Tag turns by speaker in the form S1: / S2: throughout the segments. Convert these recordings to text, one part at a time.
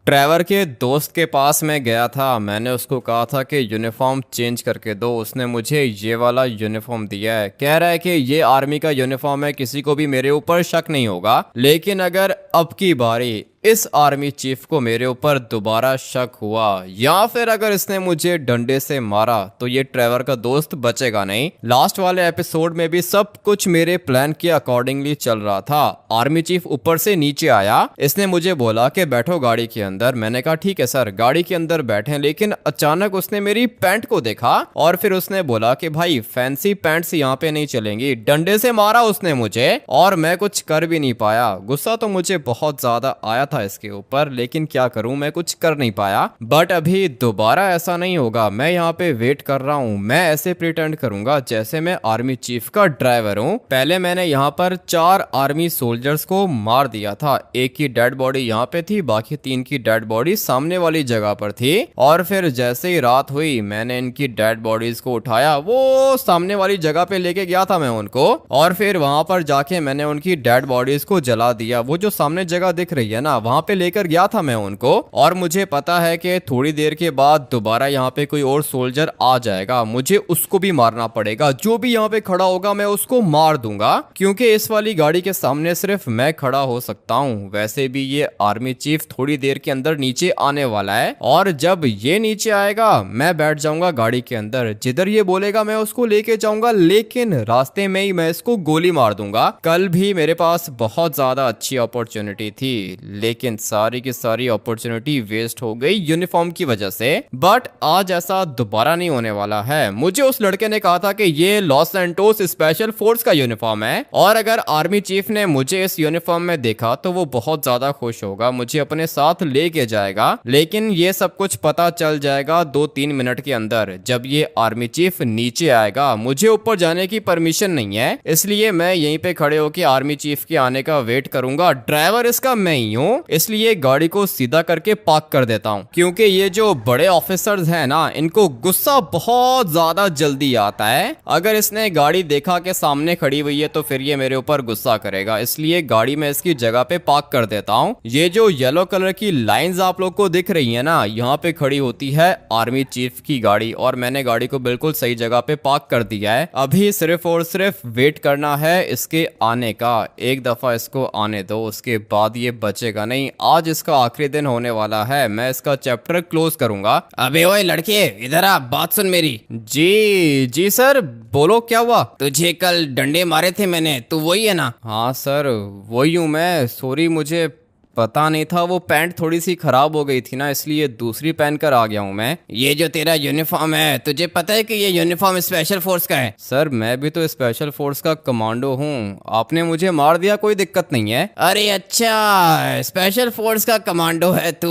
S1: Trevor के दोस्त के पास मैं गया था। मैंने उसको कहा था कि यूनिफॉर्म चेंज करके दो। उसने मुझे ये वाला यूनिफॉर्म दिया है। कह रहा है कि ये आर्मी का यूनिफॉर्म है, किसी को भी मेरे ऊपर शक नहीं होगा। लेकिन अगर अब की बारी इस आर्मी चीफ को मेरे ऊपर दोबारा शक हुआ या फिर अगर इसने मुझे डंडे से मारा तो ये ट्रेवर का दोस्त बचेगा नहीं। लास्ट वाले एपिसोड में भी सब कुछ मेरे प्लान के अकॉर्डिंगली चल रहा था। आर्मी चीफ ऊपर से नीचे आया, इसने मुझे बोला कि बैठो गाड़ी के अंदर। मैंने कहा ठीक है सर, गाड़ी के अंदर बैठे। लेकिन अचानक उसने मेरी पैंट को देखा और फिर उसने बोला कि भाई फैंसी पैंट्स यहाँ पे नहीं चलेंगी। डंडे से मारा उसने मुझे और मैं कुछ कर भी नहीं पाया। गुस्सा तो मुझे बहुत ज्यादा आया था इसके ऊपर, लेकिन क्या करूं, मैं कुछ कर नहीं पाया। बट अभी दोबारा ऐसा नहीं होगा। मैं यहाँ पे वेट कर रहा हूँ। मैं ऐसे प्रिटेंड करूंगा जैसे मैं आर्मी चीफ का ड्राइवर हूँ। पहले मैंने यहाँ पर 4 आर्मी सोल्जर्स को मार दिया था। एक की डेड बॉडी यहाँ पे थी, बाकी 3 की डेड बॉडी सामने वाली जगह पर थी। और फिर जैसे ही रात हुई मैंने इनकी डेड बॉडीज को उठाया, वो सामने वाली जगह पे लेके गया था मैं उनको, और फिर वहां पर जाके मैंने उनकी डेड बॉडीज को जला दिया। वो जो सामने जगह दिख रही है ना, वहां पे लेकर गया था मैं उनको। और मुझे पता है कि थोड़ी देर के बाद दोबारा यहाँ पे कोई और सोल्जर आ जाएगा, मुझे उसको भी मारना पड़ेगा। जो भी यहाँ पे खड़ा होगा मैं उसको मार दूंगा, क्योंकि इस वाली गाड़ी के सामने सिर्फ मैं खड़ा हो सकता हूँ। वैसे भी ये आर्मी चीफ थोड़ी देर के अंदर नीचे आने वाला है, और जब ये नीचे आएगा मैं बैठ जाऊंगा गाड़ी के अंदर। जिधर ये बोलेगा मैं उसको लेके जाऊंगा, लेकिन रास्ते में ही मैं इसको गोली मार दूंगा। कल भी मेरे पास बहुत ज्यादा अच्छी अपॉर्चुनिटी थी, लेकिन सारी की सारी अपॉर्चुनिटी वेस्ट हो गई यूनिफॉर्म की वजह से। बट आज ऐसा दोबारा नहीं होने वाला है। मुझे उस लड़के ने कहा था कि ये लॉस सैंटोस स्पेशल फोर्स का यूनिफॉर्म है, और अगर आर्मी चीफ ने मुझे इस यूनिफॉर्म में देखा तो वो बहुत ज्यादा खुश होगा, मुझे अपने साथ लेके जाएगा। लेकिन ये सब कुछ पता चल जाएगा 2-3 मिनट के अंदर, जब ये आर्मी चीफ नीचे आएगा। मुझे ऊपर जाने की परमिशन नहीं है, इसलिए मैं यहीं पे खड़े होकर आर्मी चीफ के आने का वेट करूंगा। ड्राइवर इसका मैं ही हूँ, इसलिए गाड़ी को सीधा करके पार्क कर देता हूँ। क्योंकि ये जो बड़े ऑफिसर्स हैं ना, इनको गुस्सा बहुत ज्यादा जल्दी आता है। अगर इसने गाड़ी देखा के सामने खड़ी हुई है तो फिर ये मेरे ऊपर गुस्सा करेगा, इसलिए गाड़ी में इसकी जगह पे पार्क कर देता हूँ। ये जो येलो कलर की लाइंस आप लोग को दिख रही है ना, यहाँ पे खड़ी होती है आर्मी चीफ की गाड़ी, और मैंने गाड़ी को बिल्कुल सही जगह पे पार्क कर दिया है। अभी सिर्फ और सिर्फ वेट करना है इसके आने का। एक दफा इसको आने दो, उसके बाद ये बचेगा नहीं। आज इसका आखिरी दिन होने वाला है, मैं इसका चैप्टर क्लोज करूंगा। अबे ओए लड़के, इधर आ, बात सुन मेरी। जी जी सर, बोलो क्या हुआ? तुझे कल डंडे मारे थे मैंने, तू वही है ना? हाँ सर, वही हूँ मैं। सॉरी, मुझे पता नहीं था, वो पैंट थोड़ी सी खराब हो गई थी ना, इसलिए दूसरी पहन कर आ गया हूँ मैं। ये जो तेरा यूनिफॉर्म है, तुझे पता है कि ये यूनिफॉर्म स्पेशल फोर्स का है? सर मैं भी तो स्पेशल फोर्स का कमांडो हूँ। आपने मुझे मार दिया, कोई दिक्कत नहीं है। अरे अच्छा, स्पेशल फोर्स का कमांडो है तू?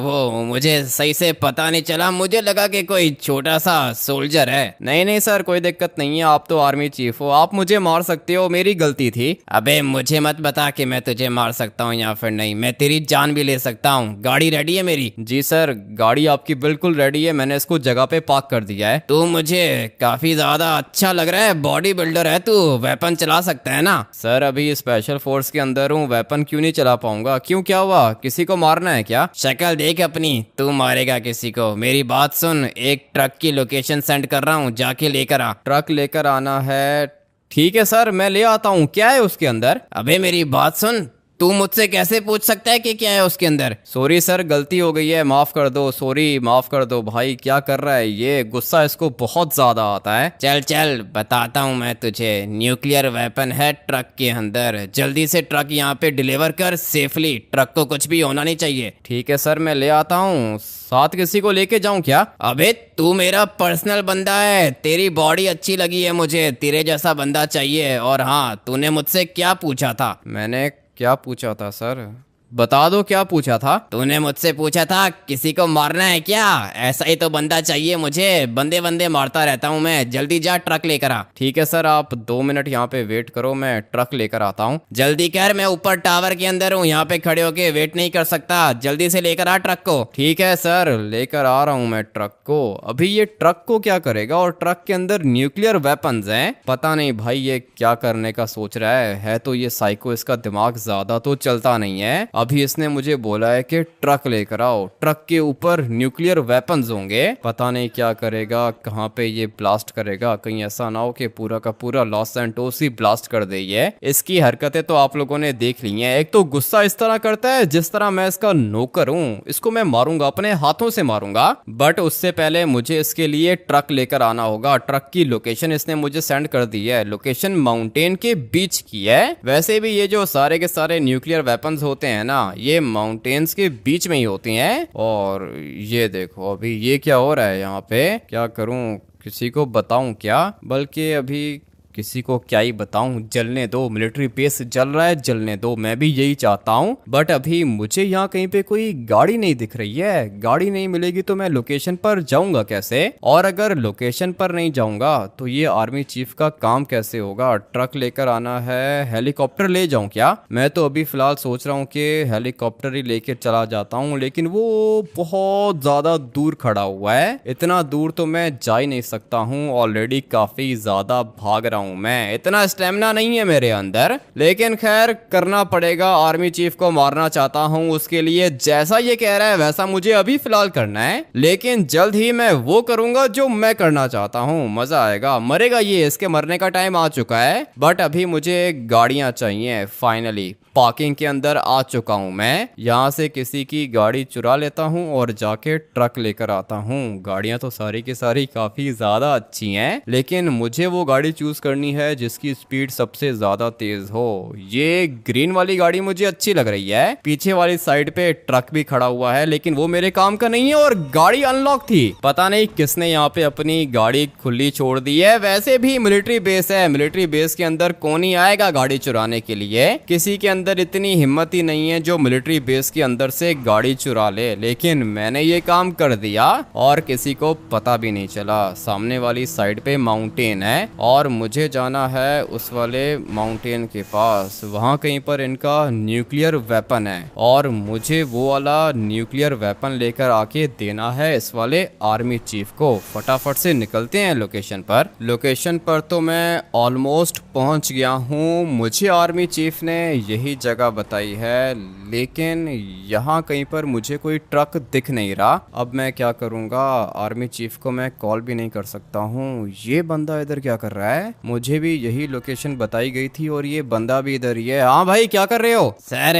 S1: वो मुझे सही से पता नहीं चला, मुझे लगा कि कोई छोटा सा सोल्जर है। नहीं नहीं सर, कोई दिक्कत नहीं है, आप तो आर्मी चीफ हो, आप मुझे मार सकते हो, मेरी गलती थी। अबे मुझे मत बता कि मैं तुझे मार सकता हूँ या फिर नहीं, मैं तेरी जान भी ले सकता हूँ। गाड़ी रेडी है मेरी? जी सर, गाड़ी आपकी बिल्कुल रेडी है, मैंने इसको जगह पे पार्क कर दिया है। तू मुझे काफी ज्यादा अच्छा लग रहा है, बॉडी बिल्डर है तू, वेपन चला सकता है ना? सर अभी स्पेशल फोर्स के अंदर हूँ, वेपन क्यों नहीं चला पाऊंगा? क्यों, क्या हुआ? किसी को मारना है क्या? शक्ल देख अपनी, तू मारेगा किसी को? मेरी बात सुन, एक ट्रक की लोकेशन सेंड कर रहा हूँ, जाके लेकर आ। ट्रक लेकर आना है? ठीक है सर, मैं ले आता हूँ। क्या है उसके अंदर? अबे मेरी बात सुन, तू मुझसे कैसे पूछ सकता है कि क्या है उसके अंदर? सॉरी सर, गलती हो गई है, माफ कर दो। सॉरी, माफ कर दो। भाई क्या कर रहा है ये? गुस्सा इसको बहुत ज्यादा आता है। चल चल बताता हूँ मैं तुझे, न्यूक्लियर वेपन है ट्रक के अंदर। जल्दी से ट्रक यहाँ पे डिलीवर कर सेफली, ट्रक को कुछ भी होना नहीं चाहिए। ठीक है सर, मैं ले आता हूँ। साथ किसी को लेके जाऊं क्या? अबे तू मेरा पर्सनल बंदा है, तेरी बॉडी अच्छी लगी है मुझे, तेरे जैसा बंदा चाहिए। और हाँ, तूने मुझसे क्या पूछा था? मैंने क्या पूछा था सर? बता दो, क्या पूछा था? तूने मुझसे पूछा था किसी को मारना है क्या? ऐसा ही तो बंदा चाहिए मुझे, बंदे बंदे मारता रहता हूँ मैं। जल्दी जा, ट्रक लेकर आ। ठीक है सर, आप 2 मिनट यहाँ पे वेट करो, मैं ट्रक लेकर आता हूँ। जल्दी कर, मैं ऊपर टावर के अंदर हूँ, यहाँ पे खड़े होके वेट नहीं कर सकता। जल्दी से लेकर आ ट्रक को। ठीक है सर, लेकर आ रहा हूँ मैं ट्रक को। अभी ये ट्रक को क्या करेगा? और ट्रक के अंदर न्यूक्लियर वेपन्स हैं, पता नहीं भाई ये क्या करने का सोच रहा है। तो ये साइको, इसका दिमाग ज्यादा तो चलता नहीं है। अभी इसने मुझे बोला है कि ट्रक लेकर आओ, ट्रक के ऊपर न्यूक्लियर वेपन्स होंगे। पता नहीं क्या करेगा, कहाँ पे ये ब्लास्ट करेगा। कहीं ऐसा ना हो कि पूरा का पूरा लॉस सैंटोस ही ब्लास्ट कर दे। ये इसकी हरकतें तो आप लोगों ने देख ली हैं। एक तो गुस्सा इस तरह करता है जिस तरह मैं इसका नौकर हूँ। इसको मैं मारूंगा, अपने हाथों से मारूंगा, बट उससे पहले मुझे इसके लिए ट्रक लेकर आना होगा। ट्रक की लोकेशन इसने मुझे सेंड कर दी है। लोकेशन माउंटेन के बीच की है। वैसे भी ये जो सारे के सारे न्यूक्लियर वेपन्स होते हैं ना, ये माउंटेन्स के बीच में ही होती हैं। और ये देखो अभी ये क्या हो रहा है यहाँ पे। क्या करूं, किसी को बताऊं क्या? बल्कि अभी किसी को क्या ही बताऊं, जलने दो। मिलिट्री बेस जल रहा है, जलने दो। मैं भी यही चाहता हूं, बट अभी मुझे यहाँ कहीं पे कोई गाड़ी नहीं दिख रही है। गाड़ी नहीं मिलेगी तो मैं लोकेशन पर जाऊंगा कैसे? और अगर लोकेशन पर नहीं जाऊंगा तो ये आर्मी चीफ का काम कैसे होगा? ट्रक लेकर आना है, हेलीकॉप्टर ले जाऊं क्या? मैं तो अभी फिलहाल सोच रहा हूँ कि हेलीकॉप्टर ही लेकर चला जाता हूँ, लेकिन वो बहुत ज्यादा दूर खड़ा हुआ है। इतना दूर तो मैं जा ही नहीं सकता हूँ। ऑलरेडी काफी ज्यादा भाग रहा हूँ मैं, इतना स्टेमिना नहीं है मेरे अंदर। लेकिन खैर करना पड़ेगा। आर्मी चीफ को मारना चाहता हूँ, उसके लिए जैसा ये कह रहा है वैसा मुझे अभी फिलहाल करना है। लेकिन जल्द ही मैं वो करूंगा जो मैं करना चाहता हूँ। मजा आएगा। मरेगा ये, इसके मरने का टाइम आ चुका है। बट अभी मुझे गाड़ियां चाहिए। फाइनली पार्किंग के अंदर आ चुका हूं मैं। यहाँ से किसी की गाड़ी चुरा लेता हूँ और जाके ट्रक लेकर आता हूँ। गाड़ियां तो सारी की सारी काफी ज्यादा अच्छी हैं, लेकिन मुझे वो गाड़ी चूज करनी है जिसकी स्पीड सबसे ज्यादा तेज हो। ये ग्रीन वाली गाड़ी मुझे अच्छी लग रही है। पीछे वाली साइड पे ट्रक भी खड़ा हुआ है, लेकिन वो मेरे काम का नहीं है और गाड़ी अनलॉक थी। पता नहीं किसने यहाँ पे अपनी गाड़ी खुली छोड़ दी है। वैसे भी मिलिट्री बेस है, मिलिट्री बेस के अंदर कौन ही आएगा गाड़ी चुराने के लिए? किसी के अंदर इतनी हिम्मत ही नहीं है जो मिलिट्री बेस के अंदर से गाड़ी चुरा ले। लेकिन मैंने ये काम कर दिया और किसी को पता भी नहीं चला। सामने वाली साइड पे माउंटेन है और मुझे जाना है उस वाले माउंटेन के पास। वहां कहीं पर इनका न्यूक्लियर वेपन है और मुझे वो वाला न्यूक्लियर वेपन लेकर आके देना है इस वाले आर्मी चीफ को। फटाफट से निकलते हैं लोकेशन पर। लोकेशन पर तो मैं ऑलमोस्ट पहुंच गया हूँ। मुझे आर्मी चीफ ने यही जगह बताई है, लेकिन यहाँ कहीं पर मुझे कोई ट्रक दिख नहीं रहा। अब मैं क्या करूँगा? आर्मी चीफ को मैं कॉल भी नहीं कर सकता हूँ। ये बंदा इधर क्या कर रहा है? मुझे भी यही लोकेशन बताई गई थी और ये बंदा भी इधर ही है। हाँ भाई, क्या कर रहे हो?
S2: सर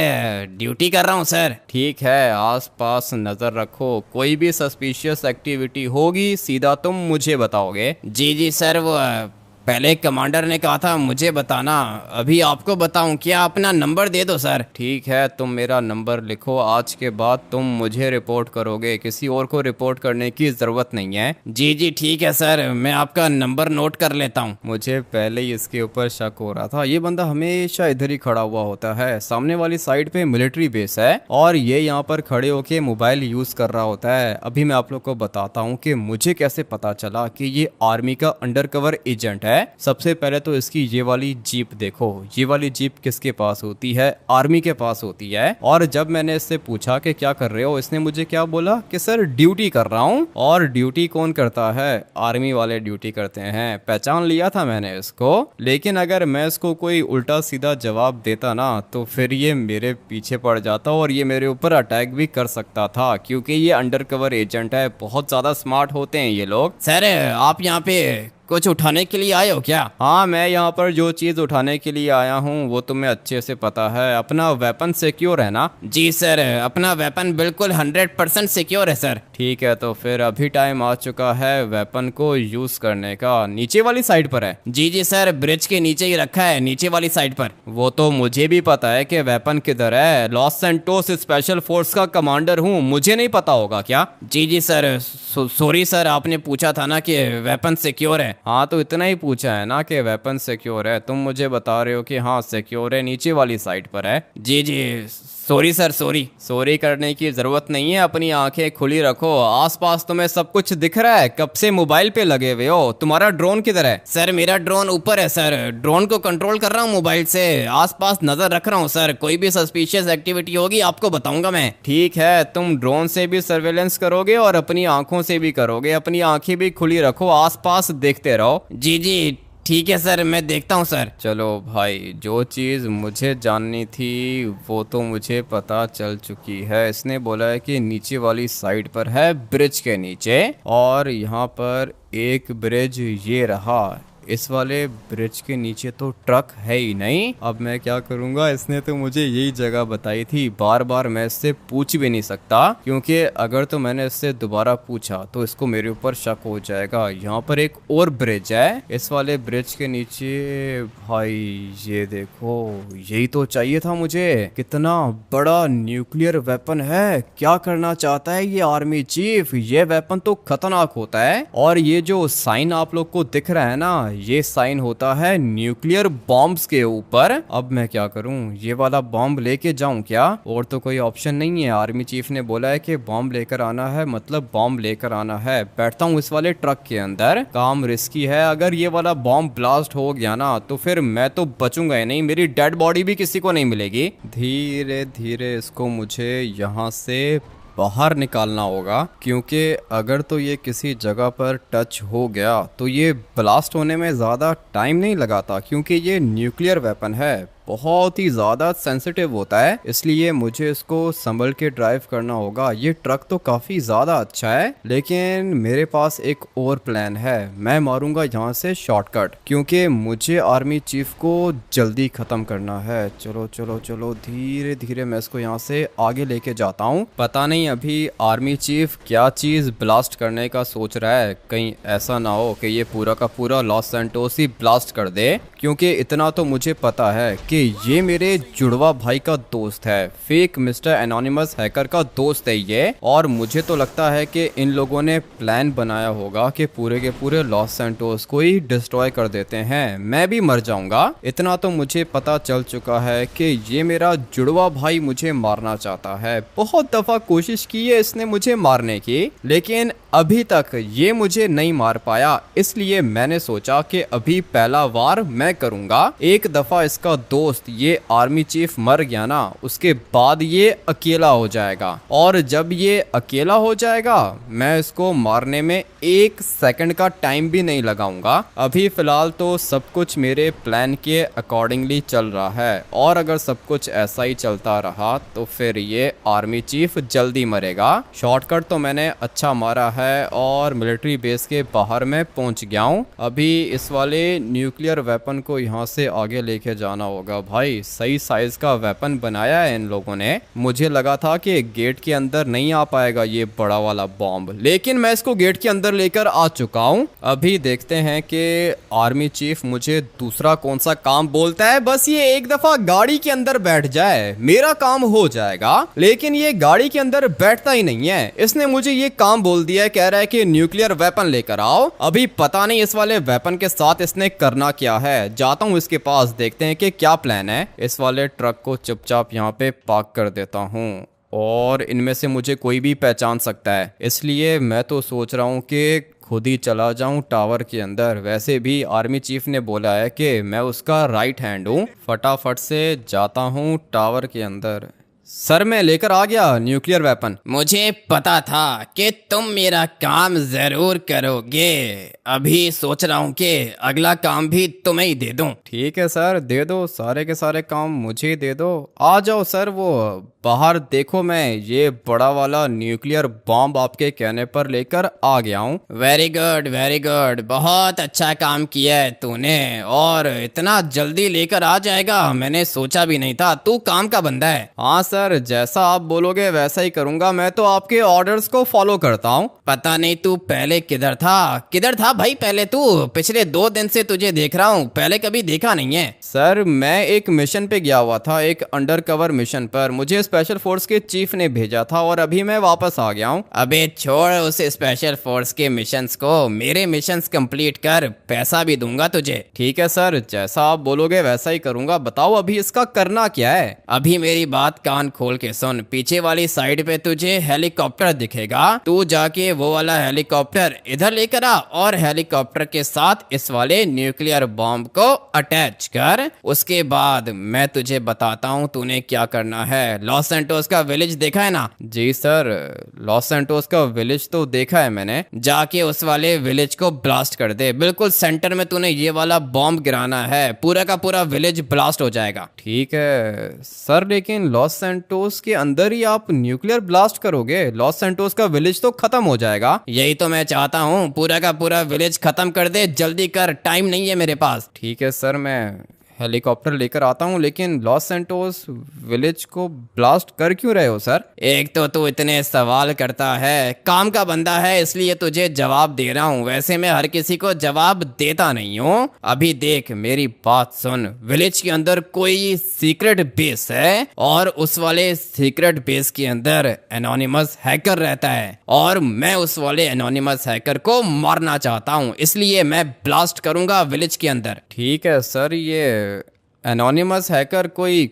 S2: ड्यूटी कर रहा हूँ सर।
S1: ठीक है, आसपास नजर रखो। कोई भी सस्पिशियस एक्टिविटी होगी सीधा तुम मुझे बताओगे।
S2: जी जी सर, वो पहले कमांडर ने कहा था मुझे बताना, अभी आपको बताऊं क्या? अपना नंबर दे दो सर।
S1: ठीक है, तुम मेरा नंबर लिखो। आज के बाद तुम मुझे रिपोर्ट करोगे, किसी और को रिपोर्ट करने की जरूरत नहीं है।
S2: जी जी ठीक है सर, मैं आपका नंबर नोट कर लेता हूँ।
S1: मुझे पहले ही इसके ऊपर शक हो रहा था। ये बंदा हमेशा इधर ही खड़ा हुआ होता है। सामने वाली साइड पे मिलिट्री बेस है और ये यहाँ पर खड़े होके मोबाइल यूज कर रहा होता है। अभी मैं आप लोग को बताता हूँ कि मुझे कैसे पता चला कि ये आर्मी का अंडरकवर एजेंट है। सबसे पहले तो इसकी ये वाली जीप देखो। ये वाली जीप किसके पास होती है? आर्मी के पास होती है। और जब मैंने इससे पूछा कि क्या कर रहे हो, इसने मुझे क्या बोला कि सर ड्यूटी कर रहा हूँ। और ड्यूटी कौन करता है? आर्मी वाले ड्यूटी करते हैं। पहचान लिया था मैंने इसको। लेकिन अगर मैं इसको कोई उल्टा सीधा जवाब देता ना तो फिर ये मेरे पीछे पड़ जाता और ये मेरे ऊपर अटैक भी कर सकता था, क्योंकि ये अंडरकवर एजेंट है। बहुत ज्यादा स्मार्ट होते हैं ये लोग।
S2: सर आप यहाँ पे कुछ उठाने के लिए आए हो क्या?
S1: हाँ, मैं यहाँ पर जो चीज उठाने के लिए आया हूँ वो तुम्हें अच्छे से पता है। अपना वेपन सिक्योर है ना?
S2: जी सर, अपना वेपन बिल्कुल 100% सिक्योर है सर।
S1: ठीक है, तो फिर अभी टाइम आ चुका है वेपन को यूज करने का। नीचे वाली साइड पर है?
S2: जी जी सर, ब्रिज के नीचे ही रखा है, नीचे वाली साइड पर।
S1: वो तो मुझे भी पता है कि वेपन किधर है। लॉस सैंटोस स्पेशल फोर्स का कमांडर हूँ, मुझे नहीं पता होगा क्या?
S2: जी जी सर, सॉरी सर, आपने पूछा था ना कि वेपन सिक्योर है।
S1: हाँ, तो इतना ही पूछा है ना कि वेपन सिक्योर है। तुम मुझे बता रहे हो कि हाँ सिक्योर है, नीचे वाली साइड पर है।
S2: जी जी सॉरी सर,
S1: सॉरी करने की जरूरत नहीं है। अपनी आंखें खुली रखो। आसपास तुम्हें सब कुछ दिख रहा है। कब से मोबाइल पे लगे हुए हो? तुम्हारा ड्रोन किधर है?
S2: सर मेरा ड्रोन ऊपर है सर, ड्रोन को कंट्रोल कर रहा हूँ मोबाइल से। आसपास नजर रख रहा हूँ सर, कोई भी सस्पिशियस एक्टिविटी होगी आपको बताऊंगा मैं।
S1: ठीक है, तुम ड्रोन से भी सर्वेलेंस करोगे और अपनी आंखों से भी करोगे। अपनी आंखें भी खुली रखो, आसपास देखते रहो।
S2: जी जी ठीक है सर, मैं देखता हूँ सर।
S1: चलो भाई, जो चीज़ मुझे जाननी थी वो तो मुझे पता चल चुकी है। इसने बोला है कि नीचे वाली साइड पर है, ब्रिज के नीचे, और यहाँ पर एक ब्रिज ये रहा। इस वाले ब्रिज के नीचे तो ट्रक है ही नहीं। अब मैं क्या करूँगा, इसने तो मुझे यही जगह बताई थी। बार बार मैं इससे पूछ भी नहीं सकता, क्योंकि अगर तो मैंने इससे दोबारा पूछा तो इसको मेरे ऊपर शक हो जाएगा। यहाँ पर एक और ब्रिज है, इस वाले ब्रिज के नीचे। भाई ये देखो, यही तो चाहिए था मुझे। कितना बड़ा न्यूक्लियर वेपन है। क्या करना चाहता है ये आर्मी चीफ? ये वेपन तो खतरनाक होता है। और ये जो साइन आप लोग को दिख रहा है ना, ये साइन होता है न्यूक्लियर बॉम्ब्स के ऊपर। अब मैं क्या करूं, ये वाला बॉम्ब लेके जाऊं क्या? और तो कोई ऑप्शन नहीं है। आर्मी चीफ ने बोला है कि बॉम्ब लेकर आना है, मतलब बॉम्ब लेकर आना है। बैठता हूं इस वाले ट्रक के अंदर। काम रिस्की है। अगर ये वाला बॉम्ब ब्लास्ट हो गया ना तो फिर मैं तो बचूंगा ही नहीं, मेरी डेड बॉडी भी किसी को नहीं मिलेगी। धीरे धीरे इसको मुझे यहाँ से बाहर निकालना होगा, क्योंकि अगर तो ये किसी जगह पर टच हो गया तो ये ब्लास्ट होने में ज़्यादा टाइम नहीं लगाता, क्योंकि ये न्यूक्लियर वेपन है, बहुत ही ज़्यादा सेंसिटिव होता है। इसलिए मुझे इसको संभल के ड्राइव करना होगा। ये ट्रक तो काफ़ी ज़्यादा अच्छा है, लेकिन मेरे पास एक और प्लान है। मैं मारूंगा यहाँ से शॉर्टकट, क्योंकि मुझे आर्मी चीफ को जल्दी ख़त्म करना है। चलो चलो चलो, धीरे धीरे मैं इसको यहाँ से आगे लेके जाता हूँ। पता नहीं अभी आर्मी चीफ क्या चीज़ ब्लास्ट करने का सोच रहा है। कहीं ऐसा ना हो कि ये पूरा का पूरा लॉस सैंटोस ही ब्लास्ट कर दे, क्योंकि इतना तो मुझे पता है कि ये मेरे जुड़वा भाई का दोस्त है। फेक मिस्टर एनोनिमस हैकर का दोस्त है ये। और मुझे तो लगता है कि इन लोगों ने प्लान बनाया होगा कि पूरे के पूरे लॉस सैंटोस को ही डिस्ट्रॉय कर देते हैं। मैं भी मर जाऊंगा। इतना तो मुझे पता चल चुका है कि ये मेरा जुड़वा भाई मुझे मारना चाहता है। बहुत दफा कोशिश की है इसने मुझे मारने की, लेकिन अभी तक ये मुझे नहीं मार पाया। इसलिए मैंने सोचा कि अभी पहला वार मैं करूंगा। एक दफा इसका दोस्त ये आर्मी चीफ मर गया ना, उसके बाद ये अकेला हो जाएगा। और जब ये अकेला हो जाएगा, मैं इसको मारने में 1 सेकंड का टाइम भी नहीं लगाऊंगा। अभी फिलहाल तो सब कुछ मेरे प्लान के अकॉर्डिंगली चल रहा है, और अगर सब कुछ ऐसा ही चलता रहा तो फिर ये आर्मी चीफ जल्दी मरेगा। शॉर्टकट तो मैंने अच्छा मारा है और मिलिट्री बेस के बाहर में पहुंच गया हूं। अभी इस वाले न्यूक्लियर वेपन को यहां से आगे लेके जाना होगा। भाई सही साइज का वेपन बनाया है इन लोगों ने। मुझे लगा था कि गेट के अंदर नहीं आ पाएगा ये बड़ा वाला बॉम्ब, लेकिन मैं इसको गेट के अंदर लेकर आ चुका हूं। अभी देखते हैं कि आर्मी चीफ मुझे दूसरा कौन सा काम बोलता है। बस ये एक दफा गाड़ी के अंदर बैठ जाए, मेरा काम हो जाएगा। लेकिन ये गाड़ी के अंदर बैठता ही नहीं है। इसने मुझे ये काम बोल दिया है, कह रहा है कि न्यूक्लियर वेपन लेकर आओ। अभी पता नहीं इस वाले वेपन के साथ इसने करना क्या है। जाता हूँ इसके पास, देखते हैं कि क्या प्लान है। इस वाले ट्रक को चुपचाप यहाँ पे पार्क कर देता हूँ, और इनमें से मुझे कोई भी पहचान सकता है। इसलिए मैं तो सोच रहा हूँ कि खुद ही चला जाऊं टावर के अंदर। वैसे भी आर्मी चीफ ने बोला है कि मैं उसका राइट हैंड हूँ। फटाफट से जाता हूँ टावर के अंदर। सर मैं लेकर आ गया न्यूक्लियर वेपन।
S2: मुझे पता था कि तुम मेरा काम जरूर करोगे। अभी सोच रहा हूँ कि अगला काम भी तुम्हें ही दे दूं।
S1: ठीक है सर, दे दो। सारे के सारे काम मुझे ही दे दो। आ जाओ सर, वो बाहर देखो, मैं ये बड़ा वाला न्यूक्लियर बॉम्ब आपके कहने पर लेकर आ गया हूँ।
S2: वेरी गुड वेरी गुड, बहुत अच्छा काम किया है तूने। और इतना जल्दी लेकर आ जाएगा मैंने सोचा भी नहीं था। तू काम का बंदा है।
S1: हाँ सर, जैसा आप बोलोगे वैसा ही करूंगा। मैं तो आपके ऑर्डर्स को फॉलो करता हूँ।
S2: पता नहीं तू पहले किधर था भाई। पहले तू, पिछले 2 दिन से तुझे देख रहा हूँ, पहले कभी देखा नहीं है।
S1: सर मैं एक मिशन पे गया हुआ था, एक अंडरकवर मिशन पर। मुझे स्पेशल फोर्स के चीफ ने भेजा था और अभी मैं वापस आ गया हूँ।
S2: अबे छोड़ उस स्पेशल फोर्स के मिशंस को, मेरे मिशंस कंप्लीट कर, पैसा भी दूंगा तुझे।
S1: ठीक है सर, जैसा आप बोलोगे वैसा ही करूंगा। बताओ अभी इसका करना क्या है?
S2: अभी मेरी बात कान खोल के सुन। पीछे वाली साइड पे तुझे हेलीकॉप्टर दिखेगा। तू जाके वो वाला हेलीकॉप्टर इधर लेकर आ, और हेलीकॉप्टर के साथ इस वाले न्यूक्लियर बॉम्ब को अटैच कर। उसके बाद मैं तुझे बताता हूँ तूने क्या करना है। लॉस लॉस सैंटोस का विलेज देखा है ना?
S1: जी सर, लॉस सैंटोस का विलेज तो देखा है मैंने।
S2: जाके उस वाले विलेज को ब्लास्ट कर दे। बिल्कुल सेंटर में तूने ये वाला बॉम्ब गिराना है, पूरा का पूरा विलेज ब्लास्ट हो जाएगा।
S1: ठीक है सर, लेकिन लॉस सैंटोस के अंदर ही आप न्यूक्लियर ब्लास्ट करोगे? लॉस सैंटोस का विलेज तो खत्म हो जाएगा।
S2: यही तो मैं चाहता हूँ, पूरा का पूरा विलेज खत्म कर दे, जल्दी कर, टाइम नहीं है मेरे पास।
S1: ठीक है सर, मैं हेलीकॉप्टर लेकर आता हूँ, लेकिन लॉस सैंटोस विलेज को ब्लास्ट कर क्यों रहे हो सर?
S2: एक तो तू इतने सवाल करता है, काम का बंदा है इसलिए तुझे जवाब दे रहा हूँ, वैसे मैं हर किसी को जवाब देता नहीं हूँ। अभी देख मेरी बात सुन, विलेज के अंदर कोई सीक्रेट बेस है और उस वाले सीक्रेट बेस के अंदर एनोनिमस हैकर रहता है और मैं उस वाले एनोनिमस हैकर को मारना चाहता हूँ, इसलिए मैं ब्लास्ट करूंगा विलेज के अंदर।
S1: ठीक है सर, ये एनोनिमस हैकर कोई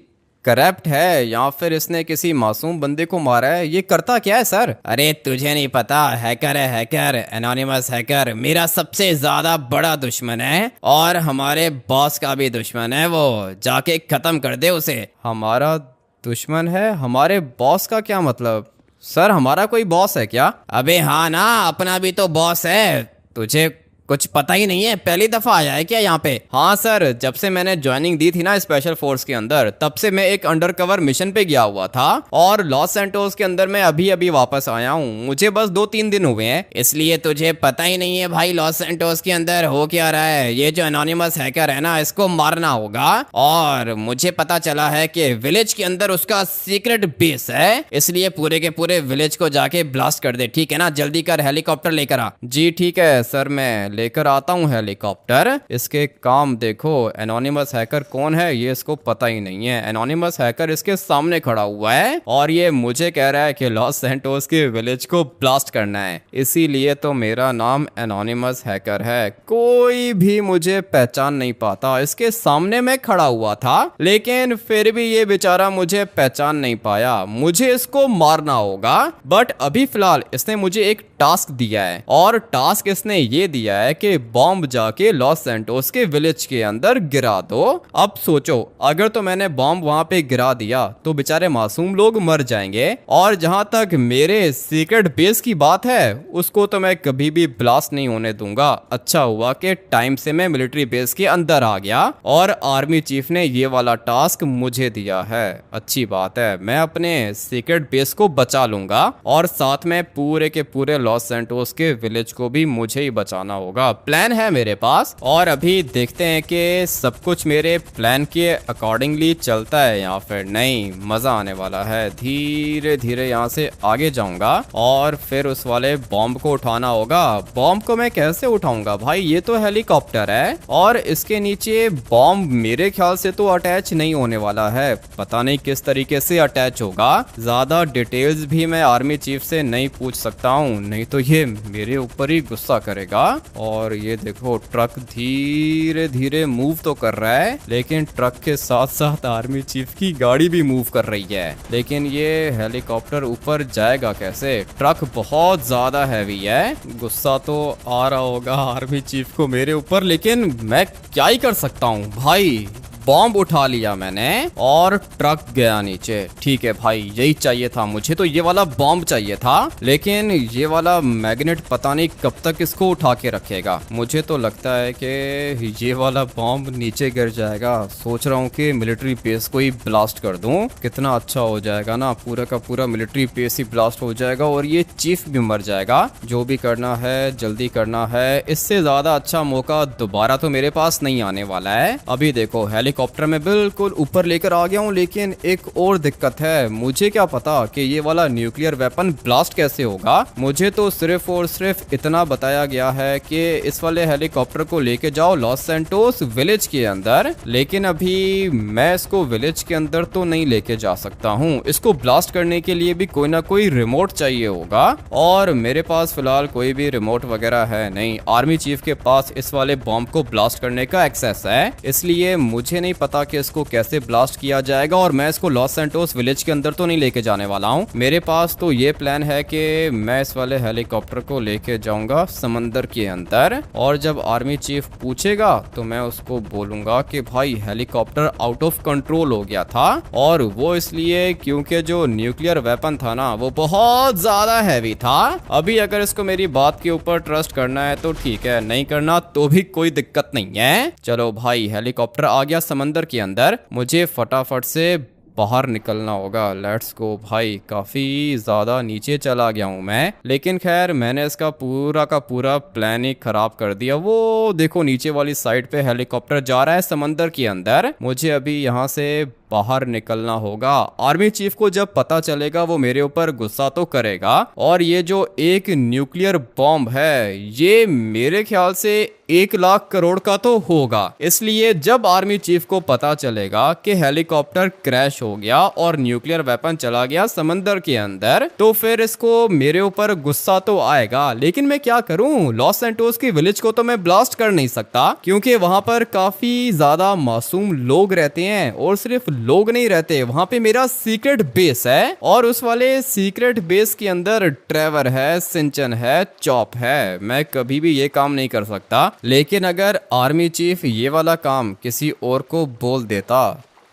S1: करप्ट है या फिर इसने किसी मासूम बंदे को मारा है? ये करता क्या है सर?
S2: अरे तुझे नहीं पता, हैकर है हैकर, एनोनिमस हैकर मेरा सबसे ज्यादा बड़ा दुश्मन है और हमारे बॉस का भी दुश्मन है, वो जाके खत्म कर दे उसे।
S1: हमारा दुश्मन है? हमारे बॉस का क्या मतलब? सर हमारा कोई बॉस है क्या?
S2: अबे हाँ ना, अपना भी तो बॉस है, तुझे कुछ पता ही नहीं है? पहली दफा आया है क्या यहाँ पे?
S1: हाँ सर, जब से मैंने ज्वाइनिंग दी थी ना स्पेशल फोर्स के अंदर, तब से मैं एक अंडरकवर मिशन पे गया हुआ था और लॉस सैंटोस के अंदर मैं अभी अभी वापस आया हूँ, मुझे बस 2-3 दिन हुए हैं।
S2: इसलिए तुझे पता ही नहीं है भाई लॉस सैंटोस के अंदर हो क्या रहा है। ये जो एनोनिमस हैकर है ना, इसको मारना होगा और मुझे पता चला है कि विलेज के अंदर उसका सीक्रेट बेस है, इसलिए पूरे के पूरे विलेज को जाके ब्लास्ट कर दे। ठीक है ना, जल्दी कर, हेलीकॉप्टर लेकर आ।
S1: जी ठीक है सर, मैं लेकर आता हूँ हेलीकॉप्टर। इसके काम देखो, एनोनिमस हैकर कौन है ये इसको पता ही नहीं है। एनोनिमस हैकर इसके सामने खड़ा हुआ है और ये मुझे कह रहा है कि लॉस सैंटोस के विलेज को ब्लास्ट करना है, इसीलिए तो मेरा नाम एनोनिमस हैकर है। कोई भी मुझे पहचान नहीं पाता, इसके सामने मैं खड़ा हुआ था लेकिन फिर भी ये बेचारा मुझे पहचान नहीं पाया। मुझे इसको मारना होगा, बट अभी फिलहाल इसने मुझे एक टास्क दिया है और टास्क इसने ये दिया है कि बॉम्ब जाके लॉस सैंटोस के विलेज के अंदर गिरा दो। अब सोचो, अगर तो मैंने बॉम्ब वहां पे गिरा दिया तो बेचारे मासूम लोग मर जाएंगे और जहां तक मेरे सीक्रेट बेस की बात है उसको तो मैं कभी भी ब्लास्ट नहीं होने दूंगा। अच्छा हुआ कि टाइम से मैं मिलिट्री बेस के अंदर आ गया और आर्मी चीफ ने ये वाला टास्क मुझे दिया है। अच्छी बात है, मैं अपने सीक्रेट बेस को बचा लूंगा और साथ में पूरे के पूरे लॉस सैंटोस के विलेज को भी मुझे ही बचाना होगा। प्लान है मेरे पास और अभी देखते हैं कि सब कुछ मेरे प्लान के अकॉर्डिंगली चलता है या फिर नहीं। मजा आने वाला है। धीरे धीरे यहाँ से आगे जाऊंगा और फिर उस वाले बॉम्ब को उठाना होगा। बॉम्ब को मैं कैसे उठाऊंगा भाई? ये तो हेलीकॉप्टर है और इसके नीचे बॉम्ब मेरे ख्याल से तो अटैच नहीं होने वाला है, पता नहीं किस तरीके से अटैच होगा। ज्यादा डिटेल्स भी मैं आर्मी चीफ से नहीं पूछ सकता हूँ, नहीं तो ये मेरे ऊपर ही गुस्सा करेगा। और ये देखो, ट्रक धीरे धीरे मूव तो कर रहा है लेकिन ट्रक के साथ साथ आर्मी चीफ की गाड़ी भी मूव कर रही है, लेकिन ये हेलीकॉप्टर ऊपर जाएगा कैसे? ट्रक बहुत ज्यादा हैवी है। गुस्सा तो आ रहा होगा आर्मी चीफ को मेरे ऊपर, लेकिन मैं क्या ही कर सकता हूँ भाई। बॉम्ब उठा लिया मैंने और ट्रक गया नीचे। ठीक है भाई, यही चाहिए था मुझे, तो ये वाला बॉम्ब चाहिए था, लेकिन ये वाला मैग्नेट पता नहीं कब तक इसको उठा के रखेगा। मुझे तो लगता है कि ये वाला बॉम्ब नीचे गिर जाएगा। सोच रहा हूँ कि मिलिट्री बेस को ही ब्लास्ट कर दूं, कितना अच्छा हो जाएगा ना, पूरा का पूरा मिलिट्री बेस ही ब्लास्ट हो जाएगा और ये चीफ भी मर जाएगा। जो भी करना है जल्दी करना है, इससे ज्यादा अच्छा मौका दोबारा तो मेरे पास नहीं आने वाला है। अभी देखो, हेलीकॉप्टर में बिल्कुल ऊपर लेकर आ गया हूँ, लेकिन एक और दिक्कत है। मुझे क्या पता कि ये वाला न्यूक्लियर वेपन ब्लास्ट कैसे होगा। मुझे तो सिर्फ और सिर्फ इतना बताया गया है कि इस वाले हेलीकॉप्टर को लेके जाओ लॉस सैंटोस विलेज के अंदर, लेकिन अभी मैं इसको विलेज के अंदर तो नहीं लेके जा सकता हूँ। इसको ब्लास्ट करने के लिए भी कोई ना कोई रिमोट चाहिए होगा और मेरे पास फिलहाल कोई भी रिमोट वगैरह है नहीं। आर्मी चीफ के पास इस वाले बॉम्ब को ब्लास्ट करने का एक्सेस है, इसलिए मुझे नहीं पता कि इसको कैसे ब्लास्ट किया जाएगा, और मैं इसको लॉस सैंटोस विलेज के अंदर तो नहीं लेके जाने वाला हूँ। मेरे पास तो ये प्लान है कि मैं इस वाले हेलीकॉप्टर को लेके जाऊंगा समंदर के अंदर, और जब आर्मी चीफ पूछेगा तो मैं उसको बोलूंगा कि भाई हेलीकॉप्टर आउट ऑफ कंट्रोल हो गया था, और वो इसलिए क्योंकि जो न्यूक्लियर वेपन था ना वो बहुत ज्यादा हैवी था। अभी अगर इसको मेरी बात के ऊपर ट्रस्ट करना है तो ठीक है, नहीं करना तो भी कोई दिक्कत नहीं है। चलो भाई, हेलीकॉप्टर आ गया समंदर के अंदर, मुझे फटाफट से बाहर निकलना होगा। लेट्स गो भाई, काफी ज्यादा नीचे चला गया हूँ मैं, लेकिन खैर मैंने इसका पूरा का पूरा प्लान ही खराब कर दिया। वो देखो नीचे वाली साइड पे हेलीकॉप्टर जा रहा है समंदर के अंदर, मुझे अभी यहाँ से बाहर निकलना होगा। आर्मी चीफ को जब पता चलेगा वो मेरे ऊपर गुस्सा तो करेगा, और ये जो एक न्यूक्लियर बॉम्ब है ये मेरे ख्याल से 1 लाख करोड़ का तो होगा। इसलिए जब आर्मी चीफ को पता चलेगा कि हेलीकॉप्टर क्रैश हो गया और न्यूक्लियर वेपन चला गया समंदर के अंदर, तो फिर इसको मेरे ऊपर गुस्सा तो आएगा। लेकिन मैं क्या करूं, लॉस सैंटोस की विलेज को तो मैं ब्लास्ट कर नहीं सकता, क्योंकि वहां पर काफी ज्यादा मासूम लोग रहते हैं, और सिर्फ लोग नहीं रहते, वहां पे मेरा सीक्रेट बेस है, और उस वाले सीक्रेट बेस के अंदर ट्रेवर है, सिंचन है, चॉप है। मैं कभी भी ये काम नहीं कर सकता। लेकिन अगर आर्मी चीफ ये वाला काम किसी और को बोल देता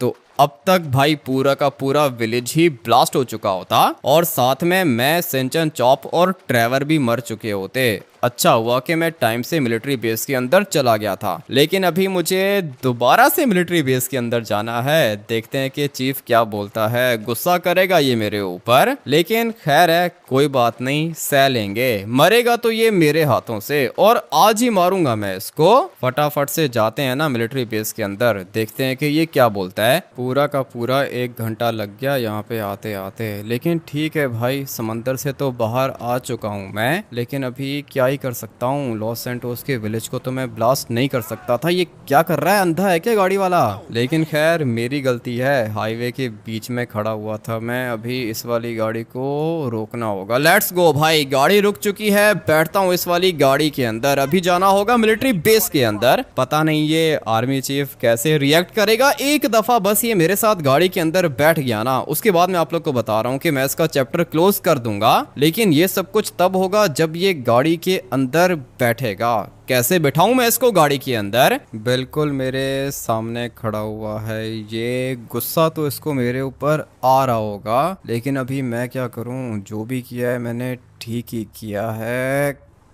S1: तो अब तक भाई पूरा का पूरा विलेज ही ब्लास्ट हो चुका होता, और साथ में मैं, सिंचन, चॉप और ट्रेवर भी मर चुके होते। अच्छा हुआ कि मैं टाइम से मिलिट्री बेस के अंदर चला गया था, लेकिन अभी मुझे दोबारा से मिलिट्री बेस के अंदर जाना है। देखते हैं कि चीफ क्या बोलता है, गुस्सा करेगा ये मेरे ऊपर, लेकिन खैर है, कोई बात नहीं, सह लेंगे। मरेगा तो ये मेरे हाथों से, और आज ही मारूंगा मैं इसको। फटाफट से जाते हैं ना मिलिट्री बेस के अंदर, देखते हैं कि ये क्या बोलता है। पूरा का पूरा 1 घंटा लग गया यहाँ पे आते आते, लेकिन ठीक है भाई, समंदर से तो बाहर आ चुका हूँ मैं, लेकिन अभी क्या कर सकता हूँ। लॉस सैंटोस के विलेज को तो मैं ब्लास्ट नहीं कर सकता था। ये क्या कर रहा है, अंधा है क्या गाड़ी वाला? लेकिन खैर मेरी गलती है, हाईवे के बीच में खड़ा हुआ था मैं। अभी इस वाली गाड़ी को रोकना होगा। लेट्स गो भाई, गाड़ी रुक चुकी है, बैठता हूँ इस वाली गाड़ी के अंदर। अभी जाना होगा मिलिट्री बेस के अंदर। पता नहीं ये आर्मी चीफ कैसे रिएक्ट करेगा। एक दफा बस ये मेरे साथ गाड़ी के अंदर बैठ गया ना, उसके बाद मैं आप लोग को बता रहा हूँ कि मैं इसका चैप्टर क्लोज कर दूंगा। लेकिन ये सब कुछ तब होगा जब ये गाड़ी के अंदर बैठेगा। कैसे बैठाऊं मैं इसको गाड़ी के अंदर? बिल्कुल मेरे सामने खड़ा हुआ है ये, गुस्सा तो इसको मेरे ऊपर आ रहा होगा, लेकिन अभी मैं क्या करूं? जो भी किया है मैंने ठीक ही किया है।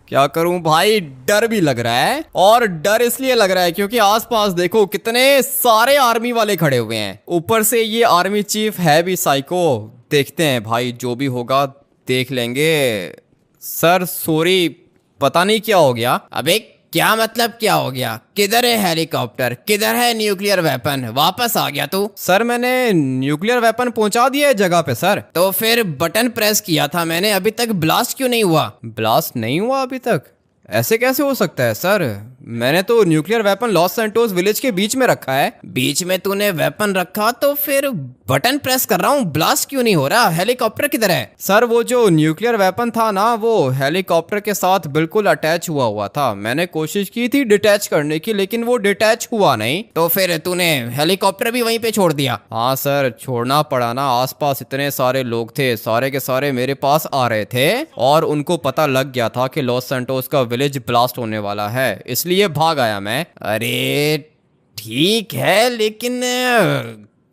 S1: क्या करूं भाई, डर भी लग रहा है, और डर इसलिए लग रहा है क्योंकि आसपास देखो कितने सारे आर्मी वाले खड़े हुए हैं। ऊपर से ये आर्मी चीफ है भी साइको। देखते हैं भाई, जो भी होगा देख लेंगे। सर सॉरी, पता नहीं क्या हो गया।
S2: अबे क्या मतलब क्या हो गया? किधर है हेलीकॉप्टर, किधर है न्यूक्लियर वेपन? वापस आ गया तू?
S1: सर मैंने न्यूक्लियर वेपन पहुंचा दिया है जगह पे सर।
S2: तो फिर बटन प्रेस किया था मैंने, अभी तक ब्लास्ट क्यों नहीं हुआ?
S1: ब्लास्ट नहीं हुआ अभी तक? ऐसे कैसे हो सकता है सर? मैंने तो nuclear weapon Los Santos village के बीच में रखा है।
S2: बीच में तूने वेपन रखा तो फिर बटन प्रेस कर रहा हूँ, ब्लास्ट क्यों नहीं हो रहा? हेलीकॉप्टर किधर है?
S1: सर वो जो न्यूक्लियर वेपन था ना, वो हेलीकॉप्टर के साथ बिल्कुल अटैच हुआ था। मैंने कोशिश की थी डिटैच करने की, लेकिन वो डिटैच हुआ नहीं।
S2: तो फिर तूने हेलीकॉप्टर भी वहीं पे छोड़ दिया?
S1: हाँ सर, छोड़ना पड़ा ना। आसपास इतने सारे लोग थे, सारे के सारे मेरे पास आ रहे थे, और उनको पता लग गया था कि लॉस सैंटोस का विलेज ब्लास्ट होने वाला है, इसलिए भाग आया मैं।
S2: अरे ठीक है, लेकिन